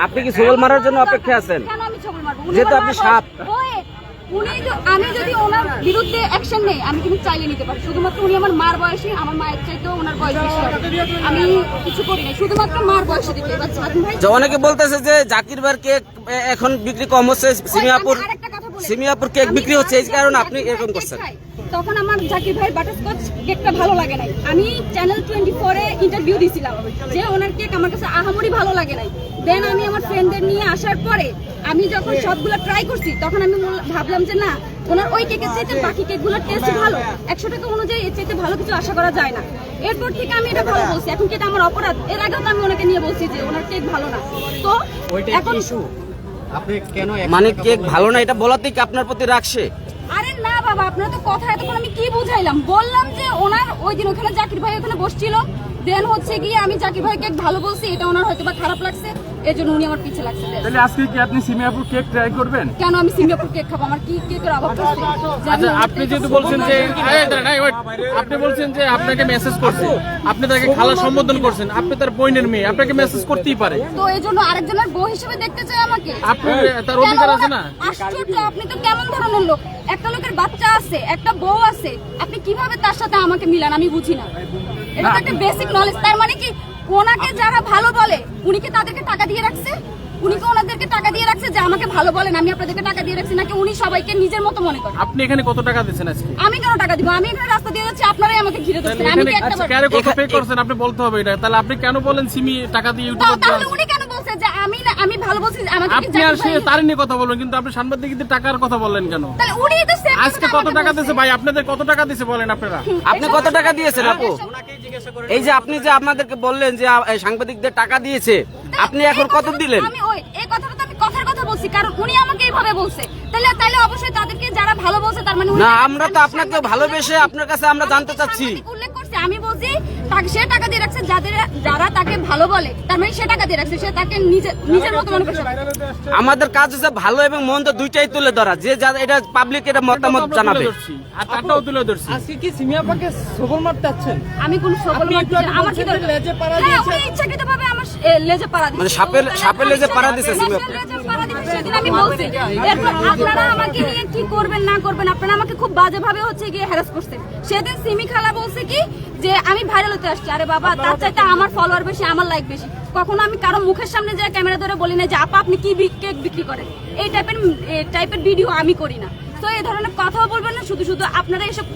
আপনি কি ছবল মারার জন্য অপেক্ষা আছেন? কেন আমি ছবল মারবো? যেহেতু আপনি সাপ। আমি যদি ওনার বিরুদ্ধে অ্যাকশন নেই, আমি কিন্তু চাইলে নিতে পারি। শুধুমাত্র উনি আমার মার বয়সী, আমার মায়ের চাইতেও ওনার বয়স বেশি হবে। আমি কিছু করি না, শুধুমাত্র মার বয়সে দিতে। এবার স্বাধীন ভাই অনেকে বলতেছে যে জাকির ভাইয়ের কেক এখন বিক্রি কম হচ্ছে, সিমিয়াপুর কেক বিক্রি হচ্ছে, এই কারণে আপনি এরকম করছেন। তখন আমার জাকির ভাইয়ের বাটারস্কচ কেকটা ভালো লাগে নাই। আমি চ্যানেল 24-এ ইন্টারভিউ দিয়েছিলাম যে ওনার কেক আমার কাছে আহামরি ভালো লাগে নাই। দেন আমি আমার ফ্রেন্ডদের নিয়ে আসার পরে আমি যখন সবগুলো ট্রাই করছি, তখন আমি ভাবলাম যে না, ওনার ওই কেকের চাইতে বাকি কেকগুলোর টেস্ট ভালো। 100 টাকা অনুযায়ী এর চাইতে ভালো কিছু আশা করা যায় না। এরপর থেকে আমি এটা ভালো বলছি। এখন কি এটা আমার অপরাধ? এর আগেও তো আমি ওনাকে নিয়ে বলছি যে ওনার কেক ভালো না। তো এখন আপনি কেন মানে কেক ভালো না এটা বলাতেই কি আপনার প্রতি রাখছে? আরে না বাবা, আপনারা তো কথা এতক্ষণ আমি কি বুঝাইলাম? বললাম যে ওনার ওই দিন ওখানে জাকির ভাই ওখানে বসছিল, দেন হচ্ছে গিয়ে আমি জাকির ভাই কেক ভালো বলছি, এটা ওনার হয়তো বা খারাপ লাগছে, এজন্য উনি আমার পিছে লাগছে। তাহলে আজকে কি আপনি সিমিয়াপুর কেক ট্রাই করবেন? কেন আমি সিঙ্গাপুর কেক খাবো? আমার কি কেকের অভাব আছে? আচ্ছা, আপনি যেহেতু বলছেন যে আপনি বলছেন যে আপনাকে মেসেজ করছে, আপনি তাকে খালা সম্বোধন করছেন, আপনি তার বোনের মেয়ে, আপনাকে মেসেজ করতেই পারে। তো এজন্য আরেকজনের বউ হিসেবে দেখতে চাই আমাকে? আপনি তার অধিকার আছে না? আশ্চর্য, আপনি তো কেমন ধরনের লোক? একটা লোকের বাচ্চা আছে, একটা বউ আছে, আপনি কিভাবে তার সাথে আমাকে মিলান? আমি বুঝি না। এটা তো একটা বেসিক নলেজ। তার মানে কি ওনাকে যারা ভালো বলে উনি কি তাদেরকে টাকা দিয়ে রাখছে? উনি কি ওনাদেরকে টাকা দিয়ে রাখছে যে আমাকে ভালো বলেন, আমি আপনাদেরকে টাকা দিয়ে রাখছি? নাকি উনি সবাইকে নিজের মতো মনে করেন? আপনি এখানে কত টাকা দিয়েছেন আজকে? আমি কেন টাকা দিব? আমি এখানে রাস্তা দিয়ে যাচ্ছি, আপনারাই আমাকে ঘিরে ধরছেন। আমি কি একটা কেন কত পে করছেন আপনি বলতে হবে এটা। তাহলে আপনি কেন বলেন সিমি টাকা দিয়ে ইউটিউব? তাহলে উনি কেন বলছে যে আমি ভালো বলছি? আমাকে আপনি আর সে তার নিয়ে কথা বলবেন, কিন্তু আপনি সাংবাদিকদের টাকার কথা বললেন কেন? তাহলে উনি তো সেম আজকে কত টাকা দিয়েছে ভাই? আপনাদের কত টাকা দিয়েছে বলেন আপনারা? আপনি কত টাকা দিয়েছেন আপু? এই যে আপনি যে আমাদেরকে বললেন যে সাংবাদিকদের টাকা দিয়েছে, আপনি এখন কত দিলেন? আমি ওই এই কথাটা তো আমি কথার কথা বলছি, কারণ উনি আমাকে এইভাবে বলছে। তাহলে অবশ্যই তাদেরকে যারা ভালো বলছে তার মানে না, আমরা তো আপনাকে ভালোবেসে আপনার কাছে আমরা জানতে চাচ্ছি। উল্লেখ করছি, আমি বলছি সে টাকা দিয়ে রাখছে, যারা তাকে ভালো বলে তার মানে সে টাকা দিয়ে রাখছে, সে তাকে নিজের মতো মনে করছে। আমাদের কাজ হচ্ছে ভালো এবং মন্দ দুইটাই তুলে ধরা, যে এটা পাবলিক এটা মতামত জানাবে। আর তারটাও তুলে ধরছি। আজকে কি সিমিয়াপাকে সবল মারতে যাচ্ছেন? আমি কোন সবল মারতে চাই? আমার কি দরকার? লেজে পাড়া হ্যাঁ, দিয়েছেন। উনি ইচ্ছাকৃতভাবে আমার লেজে পাড়া দিয়েছে। মানে সাপের লেজে পাড়া দিয়েছে সিমিয়াপুর। সেদিন আমি বলছি। এরপর আপনারা আমাকে নিয়ে কি করবেন না করবেন, আপনারা আমাকে খুব বাজেভাবে হচ্ছে গিয়ে হ্যারাস করছেন। সেদিন সিমি খালা বলছে কি যে আমি ভাইরাল হতে আসছি। আরে বাবা, তার চাইতে আমার ফলোয়ার বেশি, আমার লাইক বেশি। কখনো আমি কারো মুখের সামনে যে ক্যামেরা ধরে বলি না যে আপা আপনি কি কেক বিক্রি করেন, এই টাইপের ভিডিও আমি করি না। তো এই ধরনের কথাও বলবেন না, শুধু শুধু আপনারা এসব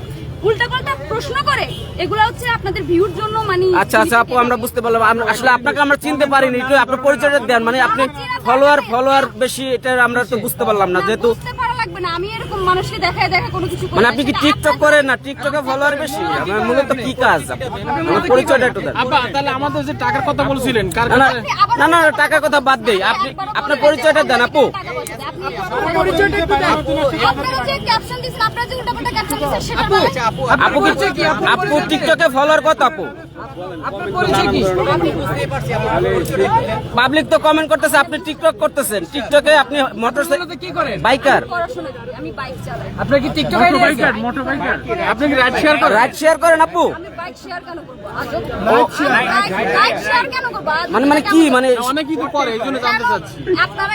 উল্টাপাল্টা প্রশ্ন করে, এগুলো হচ্ছে আপনাদের ভিউর জন্য। মানে আচ্ছা আপু, আমরা বুঝতে পারলাম। আসলে আপনাকে আমরা চিনতে পারিনি, একটু আপনার পরিচয়টা দেন। মানে আপনি ফলোয়ার বেশি, এটা আমরা তো বুঝতে পারলাম না। যেহেতু বুঝতে পারা লাগবে না, আমি এরকম মানুষকে দেখায় কোনো কিছু করি মানে না। আপনি কি টিকটক করেন না? টিকটকে ফলোয়ার বেশি, আমার মূলত কি কাজ? আমার পরিচয়টা একটু দেন। আব্বা, তাহলে আমাদের যে টাকার কথা বলছিলেন কার না কাছে? না, টাকার কথা বাদ দেই, আপনি আপনার পরিচয়টা দেন আপু। আপনারা যে ক্যাপশন দিয়েছেন, আপনারা যে উল্টাপাল্টা ক্যাপশন দিয়েছেন সেটা বলেন। আপু টিকটকে ফলোয়ার কত আপু? পাবলিক তো কমেন্ট করতেছে আপনি টিকটক করতেছেন। টিকটকে আপনি মোটরসাইকেল কি করেন? বাইকার? পড়াশোনা করি, আমি বাইক চালাই। আপনি কি টিকটক মোটর বাইকার? আপনি কি রাইড শেয়ার করেন? রাইড শেয়ার করেন আপু? আমি বাইক শেয়ার কেন করব? আজব। বাইক শেয়ার কেন করব? মানে কি মানে অনেকেই তো করে, এইজন্য জানতে চাচ্ছি। আপনারা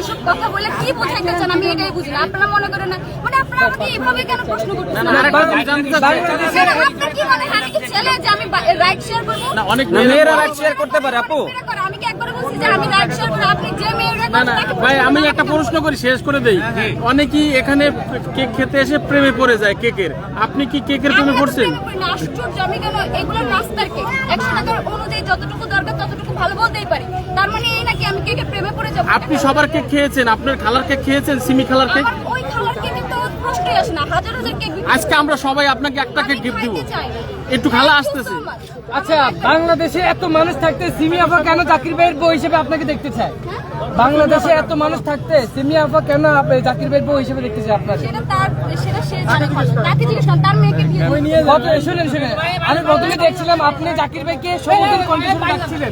এসব কথা বলে কি বোঝাইতে চান আমি এটাই বুঝি না। আপনারা মনে করেন না, মানে আপনারা আমাকে এইভাবে কেন প্রশ্ন করতেছেন? আপনার কি মনে হয় আমি কি ছেলে যে আমি রাইড শেয়ার করব? না, অনেক মেয়েরা রাইড শেয়ার করতে পারে আপু? আমি কি একবার বলছি যে আমি রাইড শেয়ার করব? আপনি যে মেয়েরা না ভাই, আমি একটা প্রশ্ন করি, শেষ করে দেই। অনেকেই এখানে কেক খেতে এসে প্রেমে পড়ে যায় কেকের। আপনি কি কেকের প্রেমে পড়ছেন? আশ্চর্য, আমি কেন এগুলো নাস্তার কেক 100 টাকার অনুযায়ী যতটুকু দরকার ততটুকু ভালো বলতেই পারি। তার মানে এই নাকি আমি কেকের প্রেমে পড়ে যাব? আপনি সবার কেক খেয়েছেন, আপনার খালার কেক খেয়েছেন, সিমি খালার কেক? আমার ওই খালার কেক তো প্রশ্নই আসে না। হাজার হাজার কেক আজকে আমরা সবাই আপনাকে একটা কেক গিফট দিব। একটু খালা আসতেছে। আচ্ছা, বাংলাদেশে এত মানুষ থাকতে সিমি আপা কেন জাকির ভাইয়ের বউ হিসেবে আপনাকে দেখতে চায়? বাংলাদেশে এত মানুষ থাকতে সিমি আপা কেন জাকির ভাইয়ের বউ হিসেবে দেখতে চায় আপনাকে? সেটা সে জানে ভালো। তাকে জিজ্ঞেস করেন, তার মেয়েকে বিয়ে দিয়েছে। শুনেন, আমি প্রথমে দেখছিলাম আপনি জাকির ভাইকে সমুদ্রের কণ্ঠে ডাকছিলেন।